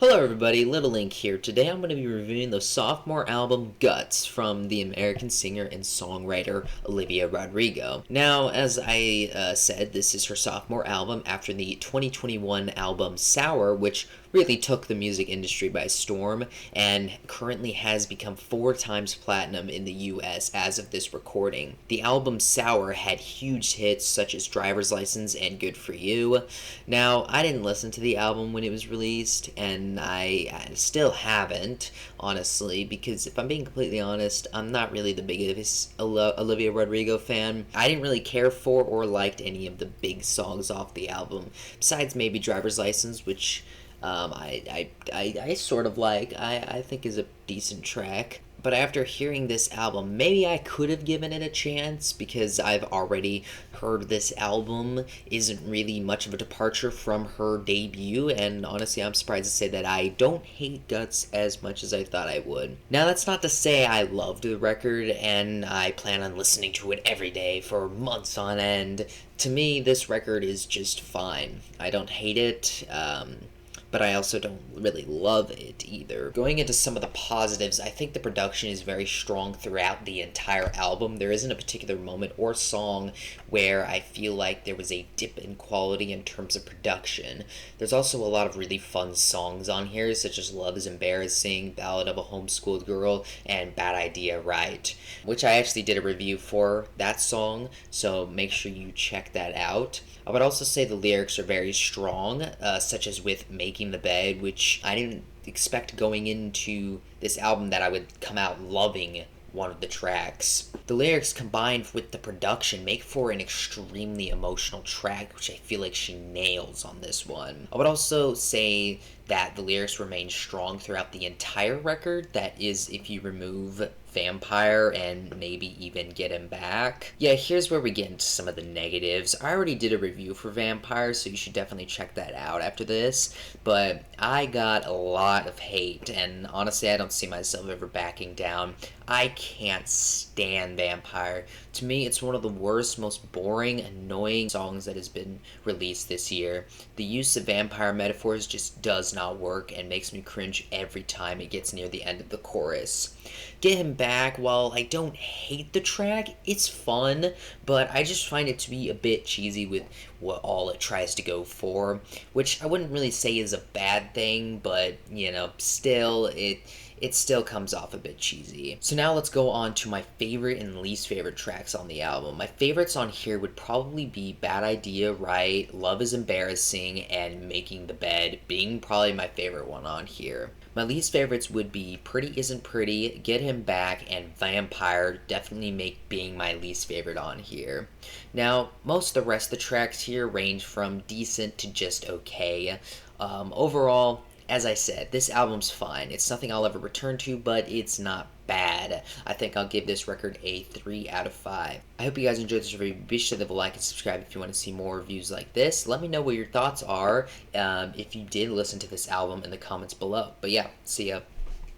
Hello everybody, Little Link here. Today I'm going to be reviewing the sophomore album Guts from the American singer and songwriter Olivia Rodrigo. Now, as I said, this is her sophomore album after the 2021 album Sour, which really took the music industry by storm and currently has become 4 times platinum in the US as of this recording. The album Sour had huge hits such as Driver's License and Good For You. Now, I didn't listen to the album when it was released, and I still haven't, honestly, because if I'm being completely honest, I'm not really the biggest Olivia Rodrigo fan. I didn't really care for or liked any of the big songs off the album, besides maybe Driver's License, which I sort of like. I think is a decent track. But after hearing this album, maybe I could have given it a chance because I've already heard this album isn't really much of a departure from her debut, and honestly, I'm surprised to say that I don't hate Guts as much as I thought I would. Now, that's not to say I loved the record and I plan on listening to it every day for months on end. To me, this record is just fine. I don't hate it. But I also don't really love it either. Going into some of the positives, I think the production is very strong throughout the entire album. There isn't a particular moment or song where I feel like there was a dip in quality in terms of production. There's also a lot of really fun songs on here, such as Love Is Embarrassing, Ballad of a Homeschooled Girl, and Bad Idea Right, which I actually did a review for that song, so make sure you check that out. I would also say the lyrics are very strong, such as with Making the Bed, which I didn't expect going into this album that I would come out loving one of the tracks. The lyrics combined with the production make for an extremely emotional track, which I feel like she nails on this one. I would also say that the lyrics remain strong throughout the entire record. That is, if you remove Vampire and maybe even Get Him Back. Yeah, here's where we get into some of the negatives. I already did a review for Vampire, so you should definitely check that out after this, but I got a lot of hate, and honestly, I don't see myself ever backing down. I can't stand Vampire. To me, it's one of the worst, most boring, annoying songs that has been released this year. The use of vampire metaphors just does not work and makes me cringe every time it gets near the end of the chorus. Get Him Back, while I don't hate the track, it's fun, but I just find it to be a bit cheesy with what all it tries to go for, which I wouldn't really say is a bad thing, but, still, it still comes off a bit cheesy. So now let's go on to my favorite and least favorite tracks on the album. My favorites on here would probably be Bad Idea Right, Love Is Embarrassing, and Making the Bed, being probably my favorite one on here. My least favorites would be Pretty Isn't Pretty, Get Him Back, and Vampire, definitely make being my least favorite on here. Now, most of the rest of the tracks here range from decent to just okay. Overall, as I said, this album's fine. It's nothing I'll ever return to, but it's not bad. I think I'll give this record a 3 out of 5. I hope you guys enjoyed this review. Be sure to leave a like and subscribe if you want to see more reviews like this. Let me know what your thoughts are if you did listen to this album in the comments below. But yeah, see ya.